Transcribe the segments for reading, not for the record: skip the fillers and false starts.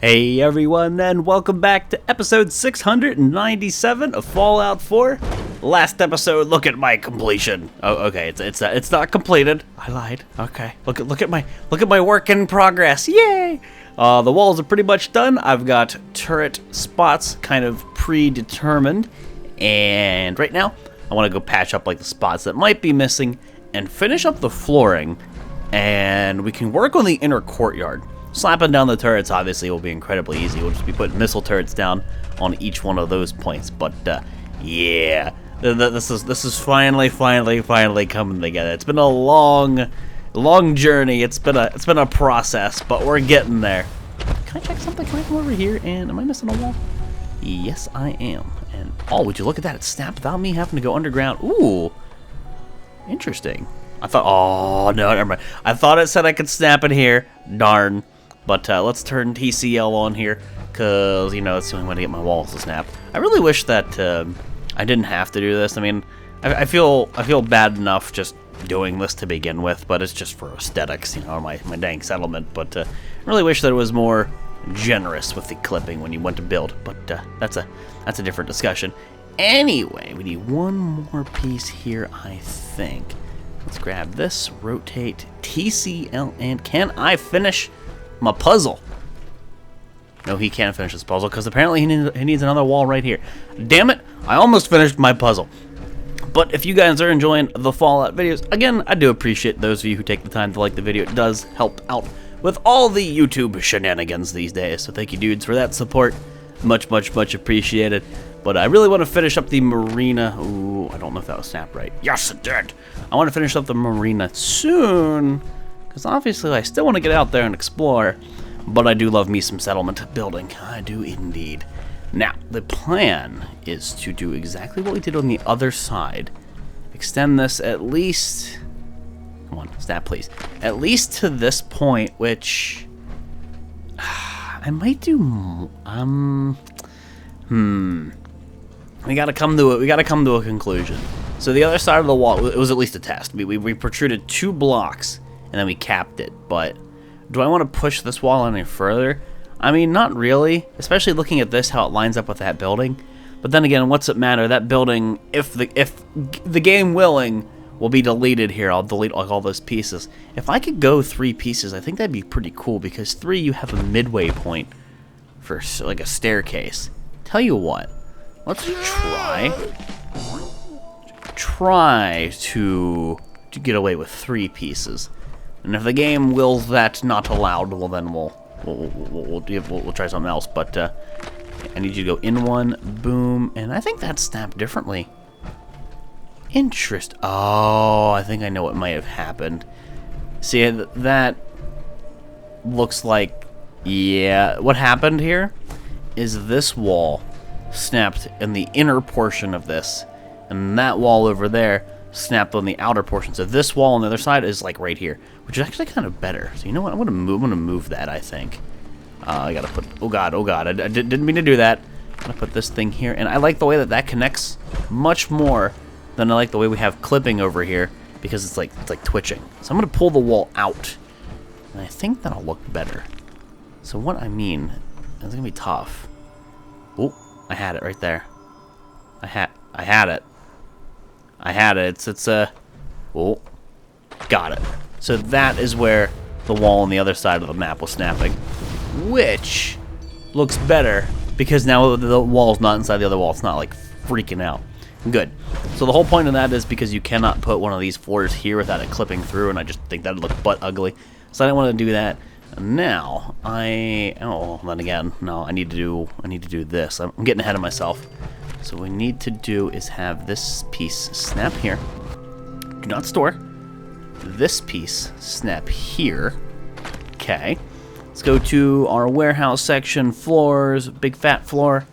Hey everyone, and welcome back to episode 697 of Fallout 4. Last episode, look at my completion. Oh, okay, it's not completed. I lied. Okay, look at my work in progress. Yay! The walls are pretty much done. I've got turret spots kind of predetermined, and right now I want to go patch up like the spots that might be missing and finish up the flooring, and we can work on the inner courtyard. Slapping down the turrets obviously will be incredibly easy. We'll just be putting missile turrets down on each one of those points. But yeah, this is finally coming together. It's been a long journey. It's been a process, but we're getting there. Can I check something? Can I come over here? And am I missing a wall? Yes, I am. And oh, would you look at that? It snapped without me having to go underground. Ooh, interesting. I thought, oh no, never mind. I thought it said I could snap in here. Darn. But let's turn TCL on here, because, you know, it's the only way to get my walls to snap. I really wish that I didn't have to do this. I mean, I feel bad enough just doing this to begin with, but it's just for aesthetics, you know, my dang settlement. But I really wish that it was more generous with the clipping when you went to build. But that's a different discussion. Anyway, we need one more piece here, I think. Let's grab this, rotate, TCL, and can I finish my puzzle? No, he can't finish this puzzle because apparently he needs another wall right here. Damn it, I almost finished my puzzle. But if you guys are enjoying the Fallout videos, again, I do appreciate those of you who take the time to like the video. It does help out with all the YouTube shenanigans these days. So thank you, dudes, for that support. Much appreciated. But I really want to finish up the marina. Ooh, I don't know if that was snapped right. Yes, it did. I want to finish up the marina soon, because obviously I still want to get out there and explore, but I do love me some settlement building. I do indeed. Now, the plan is to do exactly what we did on the other side. Extend this at least... Come on, snap, please. At least to this point, which... I might do... We gotta come to a conclusion. So the other side of the wall, it was at least a test. We protruded 2 blocks, and then we capped it. But do I want to push this wall any further? I mean, not really, especially looking at this, how it lines up with that building. But then again, what's it matter? That building, if the game willing, will be deleted here. I'll delete like all those pieces. If I could go 3 pieces, I think that'd be pretty cool, because 3, you have a midway point for like a staircase. Tell you what, let's try to get away with 3 pieces. And if the game wills that not allowed, well then we'll try something else. But I need you to go in 1, boom, and I think that's snapped differently. Oh, I think I know what might have happened. See, that looks like, yeah, what happened here is this wall snapped in the inner portion of this, and that wall over there snapped on the outer portion. So this wall on the other side is like right here, which is actually kind of better. So you know what? I'm gonna move that. I think I gotta put. Oh god! I didn't mean to do that. I'm gonna put this thing here, and I like the way that connects much more than I like the way we have clipping over here, because it's like twitching. So I'm gonna pull the wall out, and I think that'll look better. So what I mean, it's gonna be tough. Oh, I had it right there. I had it. It's oh, got it. So that is where the wall on the other side of the map was snapping, which looks better because now the wall's not inside the other wall. It's not like freaking out. Good. So the whole point of that is because you cannot put one of these floors here without it clipping through, and I just think that'd look butt ugly. So I didn't want to do that. Now then again, no, I need to do this. I'm getting ahead of myself. So what we need to do is have this piece snap here. Do not store. This piece snap here. Okay. Let's go to our warehouse section, floors, big fat floor.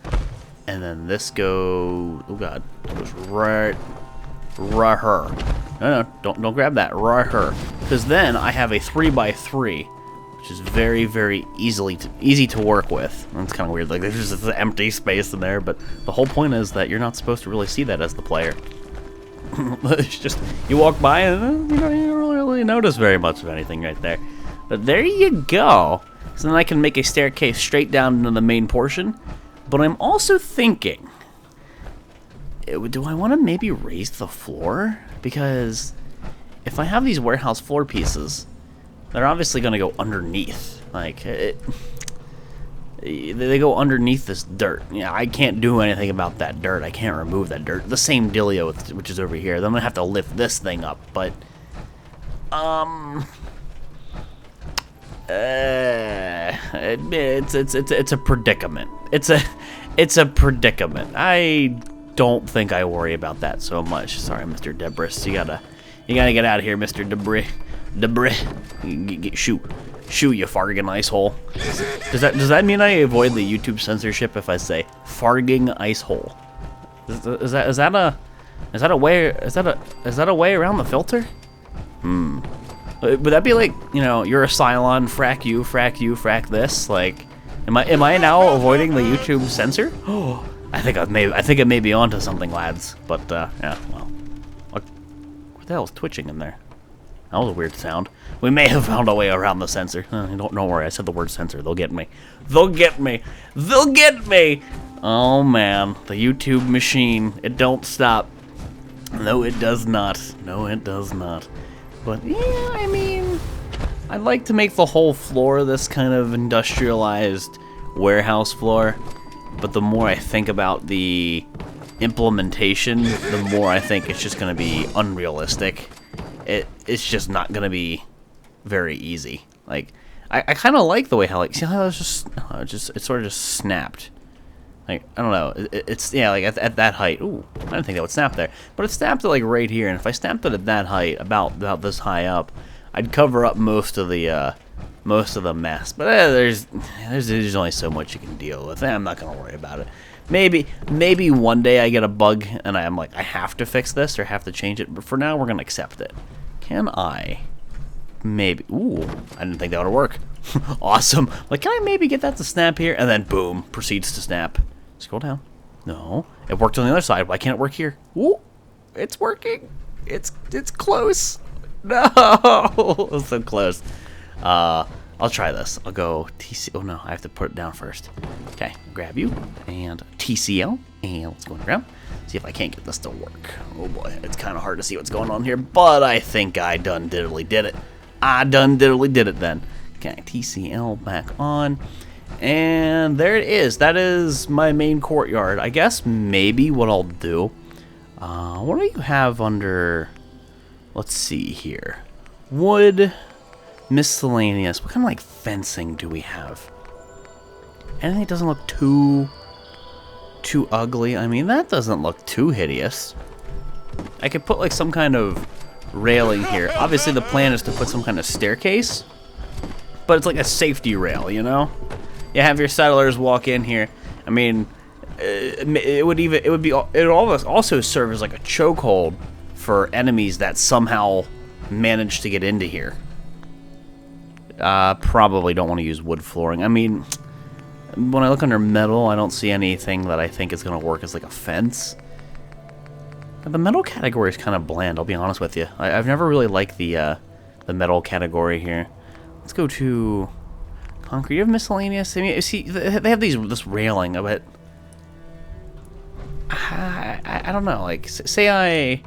And then this goes, oh god, it goes right here. No, don't grab that, right here. Because then I have a 3x3, which is very easy to work with. That's kind of weird, like there's just this empty space in there, but the whole point is that you're not supposed to really see that as the player. It's just, you walk by and you don't really notice very much of anything right there. But there you go. So then I can make a staircase straight down into the main portion. But I'm also thinking, do I want to maybe raise the floor? Because if I have these warehouse floor pieces, they're obviously going to go underneath. Like, they go underneath this dirt. Yeah, I can't do anything about that dirt. I can't remove that dirt. The same dealio, which is over here. Then I'm going to have to lift this thing up. But, it's a predicament. It's a predicament. I don't think I worry about that so much. Sorry, Mr. Debris. You gotta get out of here, Mr. Debris. Shoot, you farging ice hole. Does that mean I avoid the YouTube censorship if I say farging ice hole? Is that a way around the filter? Would that be like, you know, you're a Cylon, frack you, frack this? Like, am I now avoiding the YouTube censor? Oh, I think it may be onto something, lads. But yeah, well, what the hell is twitching in there? That was a weird sound. We may have found a way around the censor. Don't worry, I said the word censor. They'll get me. They'll get me. They'll get me. Oh man, the YouTube machine. It don't stop. No, it does not. No, it does not. But yeah, I mean, I'd like to make the whole floor this kind of industrialized warehouse floor. But the more I think about the implementation, the more I think it's just going to be unrealistic. It's just not going to be very easy. Like, I kind of like the way how, like, see how it sort of just snapped. Like, I don't know, it's, yeah, like at that height. Ooh, I didn't think that would snap there. But it snapped it like right here, and if I snapped it at that height, about this high up, I'd cover up most of the mess. But there's only so much you can deal with. I'm not gonna worry about it. Maybe one day I get a bug and I'm like, I have to fix this or have to change it. But for now, we're gonna accept it. Can I? Maybe. Ooh, I didn't think that would work. Awesome. Like, can I maybe get that to snap here? And then boom, proceeds to snap. Scroll down. No, it worked on the other side. Why can't it work here? Ooh, it's working. It's close. No, it's so close. I'll try this. I'll go TC. Oh no, I have to put it down first. Okay, grab you and TCL, and let's go underground. See if I can't get this to work. Oh boy, it's kind of hard to see what's going on here, but I think I done diddly did it. I done diddly did it then. Okay, TCL back on. And there it is. That is my main courtyard. I guess maybe what I'll do. What do you have under? Let's see here. Wood, miscellaneous. What kind of like fencing do we have? Anything that doesn't look too ugly. I mean, that doesn't look too hideous. I could put like some kind of railing here. Obviously, the plan is to put some kind of staircase, but it's like a safety rail, you know? You have your settlers walk in here. I mean, it would also serve as like a chokehold for enemies that somehow manage to get into here. Probably don't want to use wood flooring. I mean, when I look under metal, I don't see anything that I think is going to work as like a fence. The metal category is kind of bland, I'll be honest with you. I've never really liked the metal category here. Let's go to concrete. You have miscellaneous. I mean, see, they have this railing of it. I don't know. Like, say I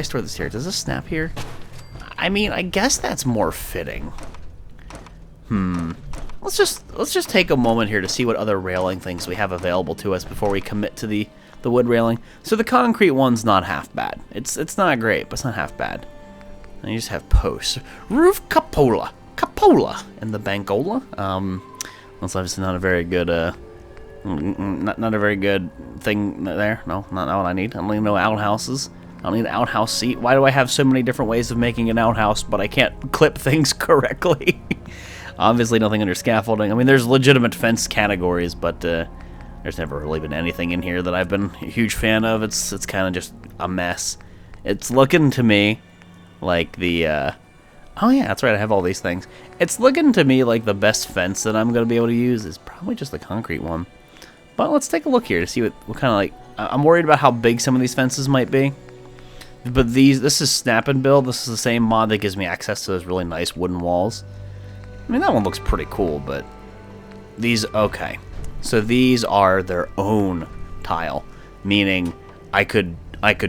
store this here. Does this snap here? I mean, I guess that's more fitting. Let's just take a moment here to see what other railing things we have available to us before we commit to the wood railing. So the concrete one's not half bad. It's not great, but it's not half bad. And you just have posts. Roof cupola. Capola in the Bankola. That's obviously not a very good not a very good thing there. No, not what I need. I don't need no outhouses. I don't need an outhouse seat. Why do I have so many different ways of making an outhouse, but I can't clip things correctly? Obviously nothing under scaffolding. I mean, there's legitimate fence categories, but there's never really been anything in here that I've been a huge fan of. It's kind of just a mess. It's looking to me like the oh yeah, that's right, I have all these things. It's looking to me like the best fence that I'm going to be able to use is probably just the concrete one. But let's take a look here to see what kind of like... I'm worried about how big some of these fences might be. But this is Snap and Build. This is the same mod that gives me access to those really nice wooden walls. I mean, that one looks pretty cool, but these, okay. So these are their own tile, meaning I could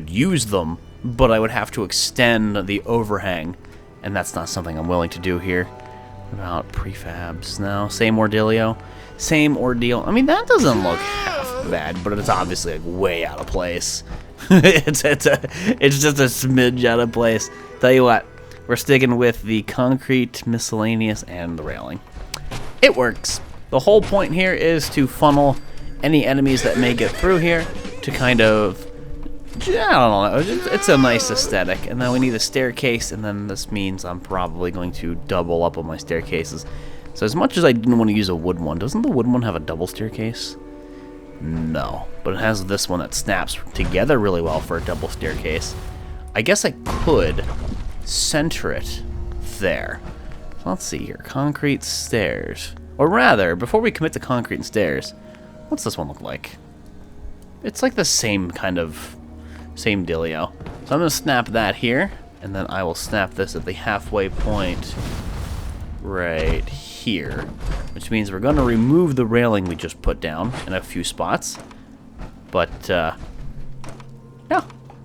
use them, but I would have to extend the overhang, and that's not something I'm willing to do here. What about prefabs now? Same ordealio? Same ordeal. I mean, that doesn't look half bad, but it's obviously like way out of place. it's just a smidge out of place. Tell you what, we're sticking with the concrete, miscellaneous, and the railing. It works. The whole point here is to funnel any enemies that may get through here to kind of, I don't know, it's a nice aesthetic. And then we need a staircase, and then this means I'm probably going to double up on my staircases. So as much as I didn't want to use a wood one, doesn't the wood one have a double staircase? No, but it has this one that snaps together really well for a double staircase. I guess I could center it there. So let's see here, concrete stairs. Or rather, before we commit to concrete and stairs, what's this one look like? It's like the same kind of, same dealio. So I'm going to snap that here, and then I will snap this at the halfway point right here, which means we're going to remove the railing we just put down in a few spots. But, yeah,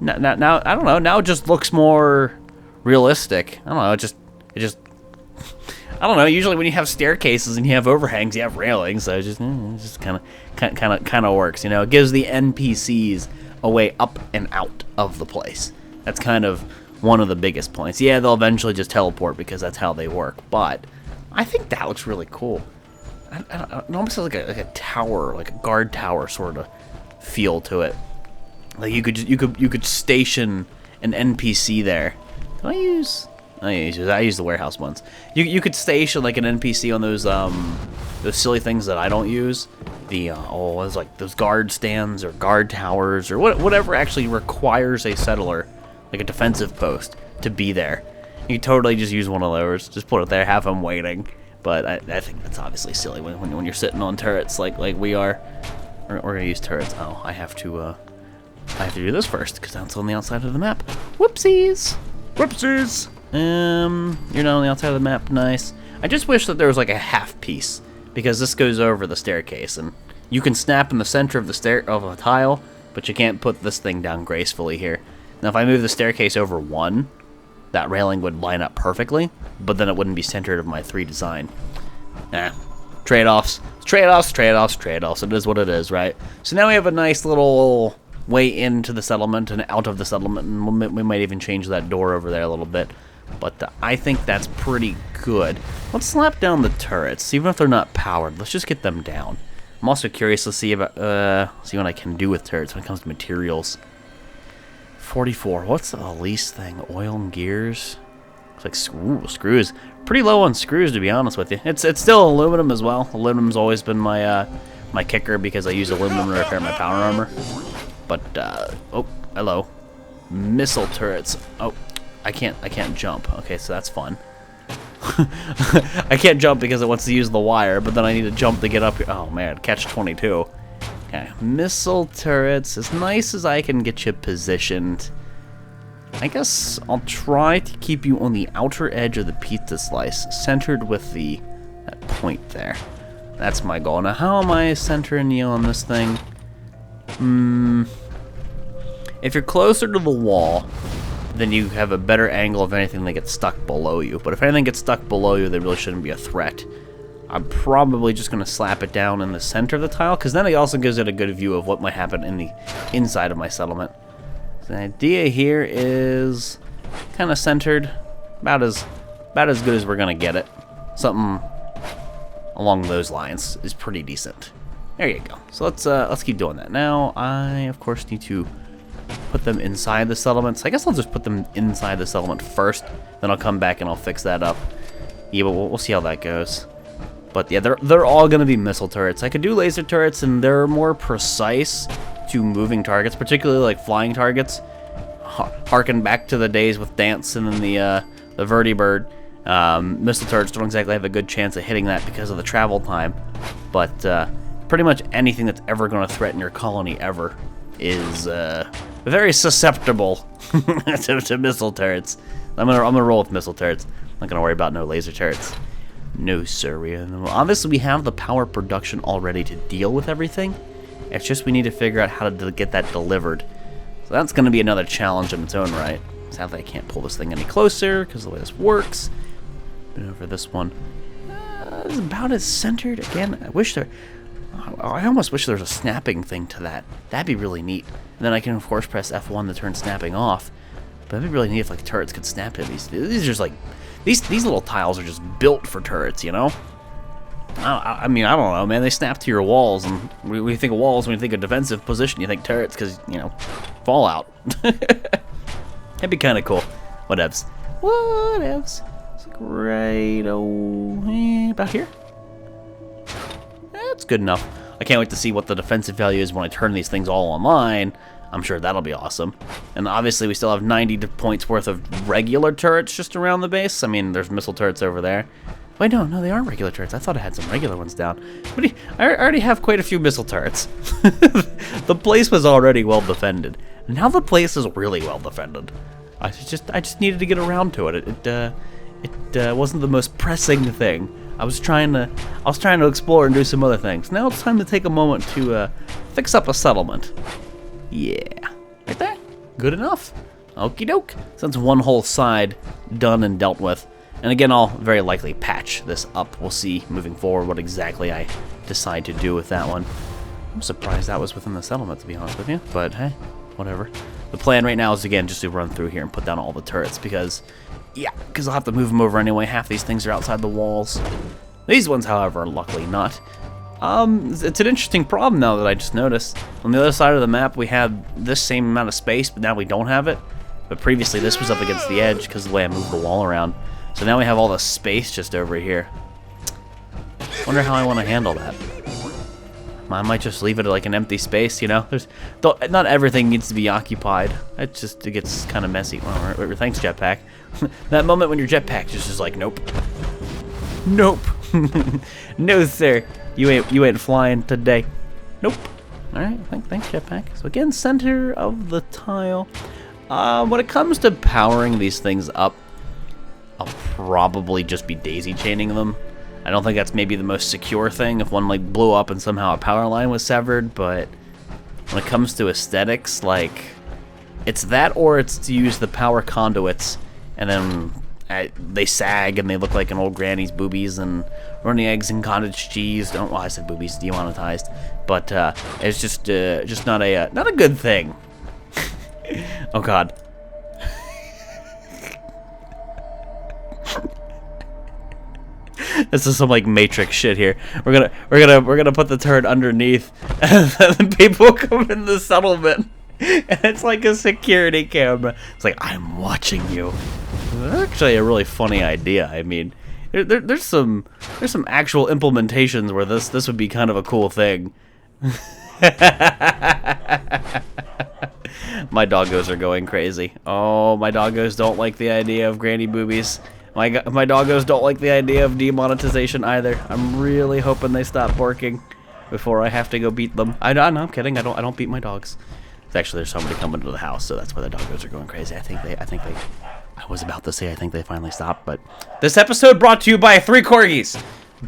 now, I don't know, now it just looks more realistic. I don't know, it just I don't know. Usually, when you have staircases and you have overhangs, you have railings. So it just kind of works. You know, it gives the NPCs a way up and out of the place. That's kind of one of the biggest points. Yeah, they'll eventually just teleport because that's how they work. But I think that looks really cool. It almost has like a tower, like a guard tower sort of feel to it. Like you could station an NPC there. Can I use? I use the warehouse ones. You could station like an NPC on those silly things that I don't use. The it's like those guard stands or guard towers or whatever actually requires a settler, like a defensive post, to be there. You totally just use one of those. Just put it there, have them waiting. But I think that's obviously silly when you're sitting on turrets like we are. We're gonna use turrets. Oh, I have to do this first because that's on the outside of the map. Whoopsies! Whoopsies! You're not on the outside of the map. Nice. I just wish that there was like a half piece, because this goes over the staircase, and you can snap in the center of a tile, but you can't put this thing down gracefully here. Now, if I move the staircase over one, that railing would line up perfectly, but then it wouldn't be centered of my 3 design. Trade-offs. Trade-offs, trade-offs, trade-offs. It is what it is, right? So now we have a nice little way into the settlement and out of the settlement, and we might even change that door over there a little bit. But I think that's pretty good. Let's slap down the turrets, even if they're not powered. Let's just get them down. I'm also curious to see about see what I can do with turrets when it comes to materials. 44. What's the least thing? Oil and gears. Looks like screws. Pretty low on screws, to be honest with you. It's still aluminum as well. Aluminum's always been my my kicker because I use aluminum to repair my power armor. But oh, hello, missile turrets. Oh. I can't jump. Okay, so that's fun. I can't jump because it wants to use the wire, but then I need to jump to get up here. Oh man, catch 22. Okay, missile turrets. As nice as I can get you positioned. I guess I'll try to keep you on the outer edge of the pizza slice, centered with that point there. That's my goal. Now, how am I centering you on this thing? If you're closer to the wall, then you have a better angle of anything that gets stuck below you. But if anything gets stuck below you, they really shouldn't be a threat. I'm probably just going to slap it down in the center of the tile, because then it also gives it a good view of what might happen in the inside of my settlement. So the idea here is kind of centered, about as good as we're going to get it. Something along those lines is pretty decent. There you go. So let's keep doing that. Now, I, of course, need to put them inside the settlements. I guess I'll just put them inside the settlement first, then I'll come back and I'll fix that up. Yeah, but we'll see how that goes. But yeah, they're all going to be missile turrets. I could do laser turrets, and they're more precise to moving targets, particularly like flying targets. Harken back to the days with Dance and then the Vertibird. Missile turrets don't exactly have a good chance of hitting that because of the travel time. But pretty much anything that's ever going to threaten your colony ever is very susceptible to missile turrets. I'm gonna roll with missile turrets. I'm not gonna worry about no laser turrets. No, sir. Obviously, we have the power production already to deal with everything. It's just we need to figure out how to get that delivered. So that's going to be another challenge in its own right. Sadly, I can't pull this thing any closer because of the way this works. Been over this one. It's about as centered. Again, I almost wish there was a snapping thing to that. That'd be really neat. And then I can, of course, press F1 to turn snapping off. But it'd be really neat if, like, turrets could snap to these. These are just, like... These little tiles are just built for turrets, you know? I mean, I don't know, man. They snap to your walls, and when you think of walls, when you think of defensive position, you think turrets, because, you know, Fallout. That'd be kind of cool. Whatevs. Whatevs. It's like right about here. That's good enough. I can't wait to see what the defensive value is when I turn these things all online. I'm sure that'll be awesome. And obviously we still have 90 points worth of regular turrets just around the base. I mean, there's missile turrets over there. Wait, no, they aren't regular turrets. I thought I had some regular ones down. But I already have quite a few missile turrets. The place was already well defended. Now the place is really well defended. I just needed to get around to it. It wasn't the most pressing thing. I was trying to explore and do some other things. Now it's time to take a moment to fix up a settlement. Yeah, right there. Good enough. Okie doke. So that's one whole side done and dealt with. And again, I'll very likely patch this up. We'll see moving forward what exactly I decide to do with that one. I'm surprised that was within the settlement, to be honest with you. But hey, whatever. The plan right now is, again, just to run through here and put down all the turrets because I'll have to move them over anyway. Half these things are outside the walls. These ones, however, are luckily not. It's an interesting problem now that I just noticed. On the other side of the map, we had this same amount of space, but now we don't have it. But previously, this was up against the edge because of the way I moved the wall around. So now we have all the space just over here. Wonder how I want to handle that. I might just leave it like an empty space, you know? Not everything needs to be occupied. It gets kind of messy. Well, thanks, jetpack. That moment when your jetpack just is like, nope. Nope. No, sir. You ain't flying today. Nope. Alright, thanks, jetpack. So again, center of the tile. When it comes to powering these things up, I'll probably just be daisy chaining them. I don't think that's maybe the most secure thing if one like blew up and somehow a power line was severed, but when it comes to aesthetics, like, it's that or it's to use the power conduits and then they sag and they look like an old granny's boobies and running eggs and cottage cheese. Well, I said boobies, demonetized, but it's just not a good thing. Oh God. This is some like Matrix shit here. We're gonna put the turret underneath, and then people come in the settlement, and it's like a security camera. It's like, I'm watching you. That's actually a really funny idea. I mean, there's some actual implementations where this would be kind of a cool thing. My doggos are going crazy. Oh, my doggos don't like the idea of granny boobies. My doggos don't like the idea of demonetization either. I'm really hoping they stop working before I have to go beat them. No, I'm kidding. I don't beat my dogs. Actually, there's somebody coming to the house, so that's why the doggos are going crazy. I was about to say I think they finally stopped, but this episode brought to you by 3 corgis.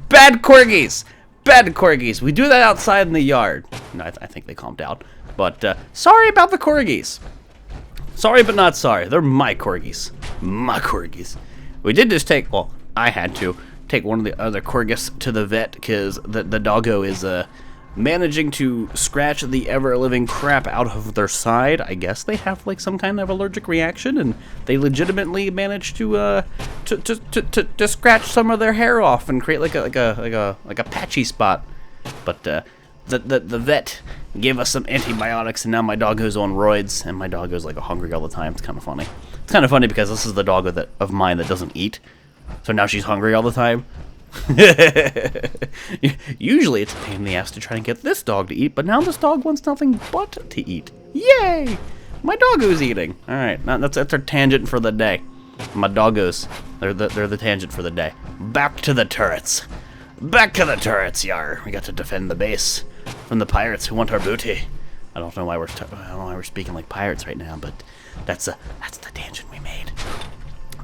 Bad corgis. Bad corgis. We do that outside in the yard. No, I think they calmed down. But sorry about the corgis. Sorry, but not sorry. They're my corgis. My corgis. We did just I had to take one of the other corgis to the vet because the doggo is managing to scratch the ever-living crap out of their side. I guess they have like some kind of allergic reaction, and they legitimately managed to scratch some of their hair off and create like a patchy spot. But the vet gave us some antibiotics, and now my doggo's on roids, and my doggo's like hungry all the time. It's kind of funny. It's kind of funny because this is the doggo of mine that doesn't eat, so now she's hungry all the time. Usually it's a pain in the ass to try and get this dog to eat, but now this dog wants nothing but to eat. Yay! My doggo's eating. All right, now that's our tangent for the day. My doggos, they're the tangent for the day. Back to the turrets. Back to the turrets, yar. We got to defend the base from the pirates who want our booty. I don't know why we're speaking like pirates right now, but that's the tangent we made.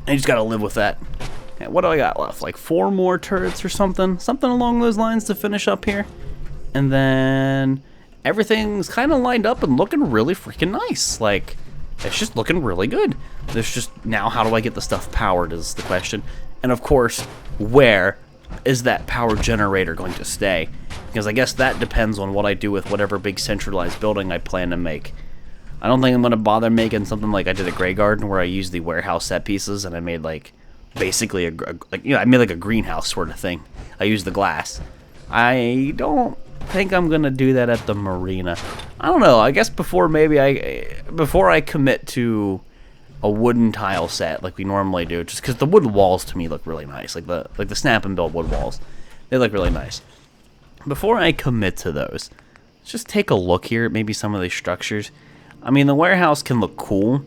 And you just gotta live with that. What do I got left? Like 4 more turrets or something? Something along those lines to finish up here. And then everything's kind of lined up and looking really freaking nice. Like, it's just looking really good. There's just, now how do I get the stuff powered is the question. And of course, where is that power generator going to stay? Because I guess that depends on what I do with whatever big centralized building I plan to make. I don't think I'm going to bother making something like I did at Grey Garden, where I used the warehouse set pieces and I made like basically I made like a greenhouse sort of thing. I used the glass. I don't think I'm gonna do that at the marina. I don't know. I guess before I commit to a wooden tile set like we normally do, just because the wood walls to me look really nice, like the snap and build wood walls, they look really nice. Before I commit to those, let's just take a look here at maybe some of these structures. I mean, the warehouse can look cool,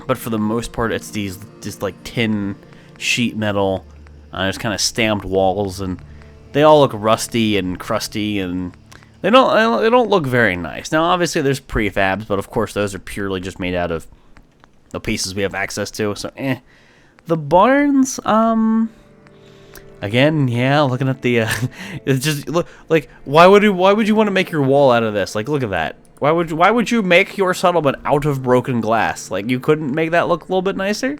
but for the most part, it's these just like tin sheet metal, just kind of stamped walls, and they all look rusty and crusty, and they don't look very nice. Now, obviously, there's prefabs, but of course, those are purely just made out of the pieces we have access to. So, the barns, again, yeah, looking at the, it's just look like why would you want to make your wall out of this? Like, look at that. Why would you make your settlement out of broken glass? Like, you couldn't make that look a little bit nicer?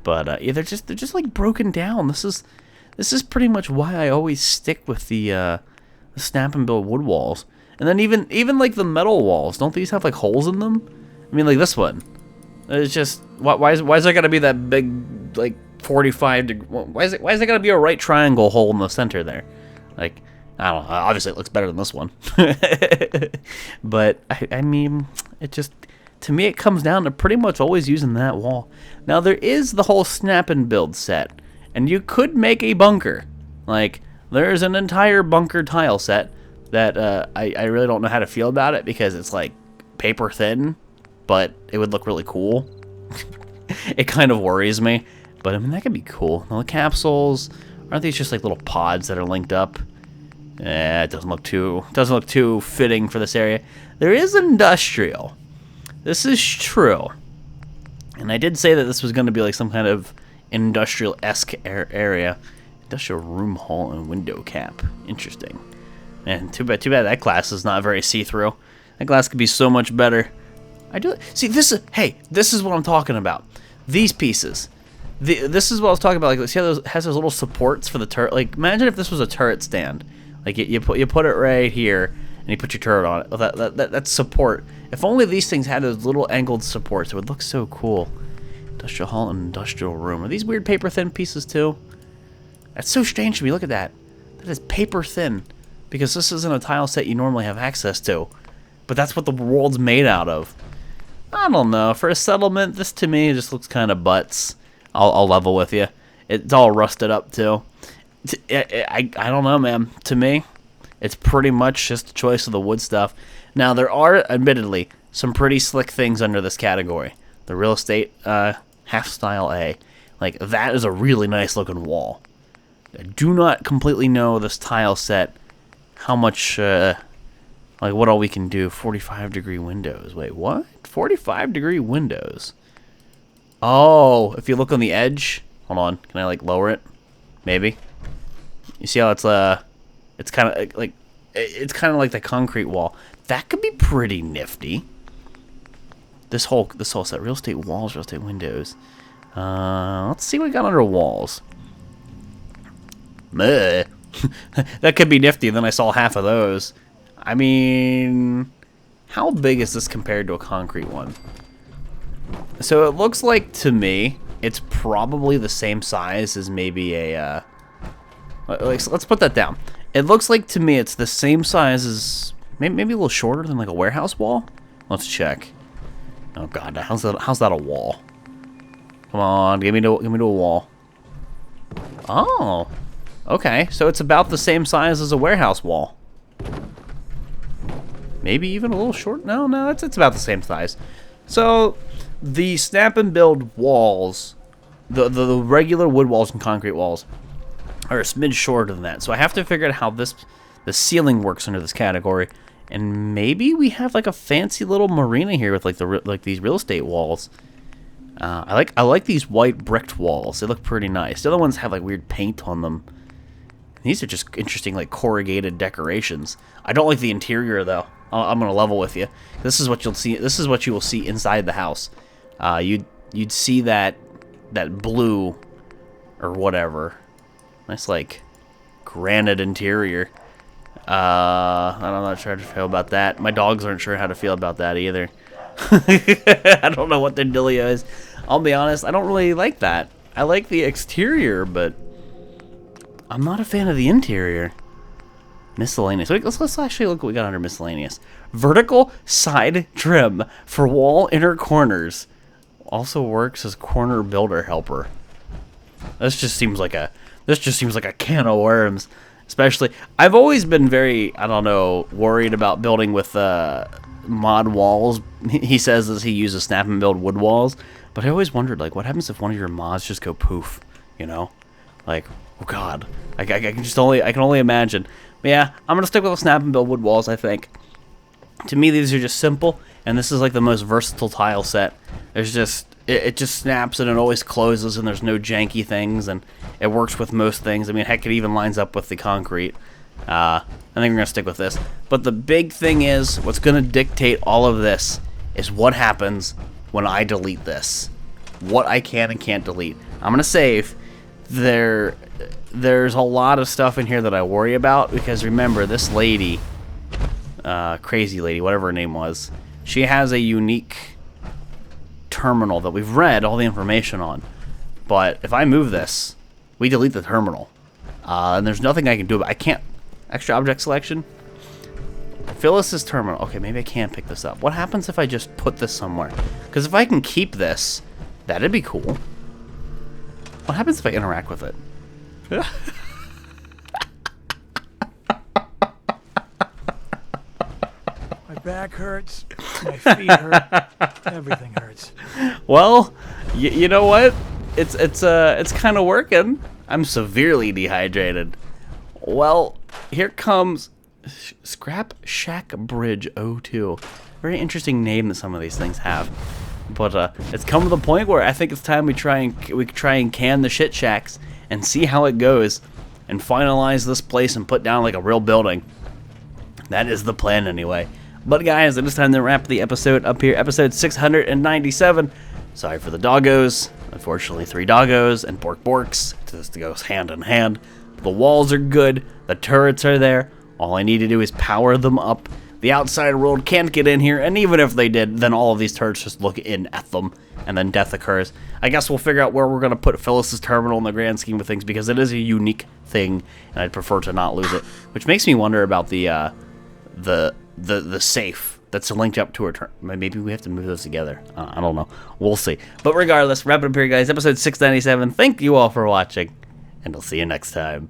But yeah, they're just like broken down. This is pretty much why I always stick with the snap and build wood walls. And then even like the metal walls, don't these have like holes in them? I mean, like this one. It's just why is there gotta be that big like 45 degree? Why is there gotta be a right triangle hole in the center there? Like, I don't know. Obviously, it looks better than this one. But I mean, it just, to me, it comes down to pretty much always using that wall. Now, there is the whole snap and build set, and you could make a bunker. Like, there's an entire bunker tile set that I really don't know how to feel about it, because it's like paper thin, but it would look really cool. It kind of worries me, but I mean, that could be cool. Now, the capsules, aren't these just like little pods that are linked up? It doesn't look too fitting for this area. There is industrial. This is true. And I did say that this was going to be like some kind of industrial-esque area. Industrial room hall and window cap. Interesting. And too bad that glass is not very see-through. That glass could be so much better. See, this is what I'm talking about. These pieces. This is what I was talking about. Like, see how it has those little supports for the turret? Like, imagine if this was a turret stand. Like, you put it right here, and you put your turret on it. Well, that's support. If only these things had those little angled supports, it would look so cool. Industrial hall and industrial room. Are these weird paper thin pieces too? That's so strange to me. Look at that. That is paper thin, because this isn't a tile set you normally have access to. But that's what the world's made out of. I don't know. For a settlement, this to me just looks kind of butts. I'll level with you. It's all rusted up too. I don't know, man. To me, it's pretty much just a choice of the wood stuff. Now, there are, admittedly, some pretty slick things under this category. The real estate half style A. Like, that is a really nice looking wall. I do not completely know this tile set, how much, like, what all we can do. 45-degree windows. Wait, what? 45-degree windows. Oh, if you look on the edge. Hold on. Can I, like, lower it? Maybe. You see how it's kind of like the concrete wall. That could be pretty nifty. This whole set, real estate walls, real estate windows. Let's see what we got under walls. Meh. That could be nifty. Then I saw half of those. I mean, how big is this compared to a concrete one? So it looks like, to me, it's probably the same size as maybe a. Let's put that down. It looks like, to me, it's the same size as maybe a little shorter than like a warehouse wall. Let's check. Oh God, how's that a wall? Come on, give me to a wall. Oh, okay. So it's about the same size as a warehouse wall. Maybe even a little short. No, it's about the same size. So the snap and build walls, the regular wood walls and concrete walls, are a smidge shorter than that. So I have to figure out how the ceiling works under this category. And maybe we have like a fancy little marina here with like these real estate walls. I like these white bricked walls. They look pretty nice. The other ones have like weird paint on them. These are just interesting, like corrugated decorations. I don't like the interior though. I'm gonna level with you. This is what you'll see. This is what you will see inside the house. You'd see that blue or whatever. Nice like granite interior. I'm not sure how to feel about that. My dogs aren't sure how to feel about that either. I don't know what their dealio is. I'll be honest, I don't really like that. I like the exterior, but I'm not a fan of the interior. Miscellaneous. Let's actually look what we got under miscellaneous. Vertical side trim for wall inner corners. Also works as corner builder helper. This just seems like a can of worms. Especially, I've always been very, I don't know, worried about building with mod walls. He says as he uses snap and build wood walls, but I always wondered, like, what happens if one of your mods just go poof? You know, like, oh god, I can only imagine. But yeah, I'm gonna stick with the snap and build wood walls. I think. To me, these are just simple, and this is like the most versatile tile set. There's just it just snaps and it always closes, and there's no janky things, and it works with most things. I mean, heck, it even lines up with the concrete. I think we're gonna stick with this. But the big thing is, what's gonna dictate all of this is what happens when I delete this. What I can and can't delete. I'm gonna save. There's a lot of stuff in here that I worry about, because remember, this lady, crazy lady, whatever her name was, she has a unique terminal that we've read all the information on. But if I move this, we delete the terminal, and there's nothing I can do about it. I can't. Extra object selection. Phyllis's terminal. Okay, maybe I can pick this up. What happens if I just put this somewhere? Because if I can keep this, that'd be cool. What happens if I interact with it? My back hurts. My feet hurt. Everything hurts. Well, you know what? It's kind of working. I'm severely dehydrated. Well, here comes Scrap Shack Bridge 02. Very interesting name that some of these things have. But it's come to the point where I think it's time we try and can the shit shacks and see how it goes, and finalize this place and put down like a real building. That is the plan anyway. But guys, it is time to wrap the episode up here. Episode 697. Sorry for the doggos. Unfortunately, 3 doggos and borks. This goes hand in hand. The walls are good. The turrets are there. All I need to do is power them up. The outside world can't get in here, and even if they did, then all of these turrets just look in at them, and then death occurs. I guess we'll figure out where we're going to put Phyllis's terminal in the grand scheme of things, because it is a unique thing, and I'd prefer to not lose it. Which makes me wonder about the safe that's linked up to her turn. Maybe we have to move those together. I don't know. We'll see. But regardless, wrap it up here, guys. Episode 697. Thank you all for watching, and I'll see you next time.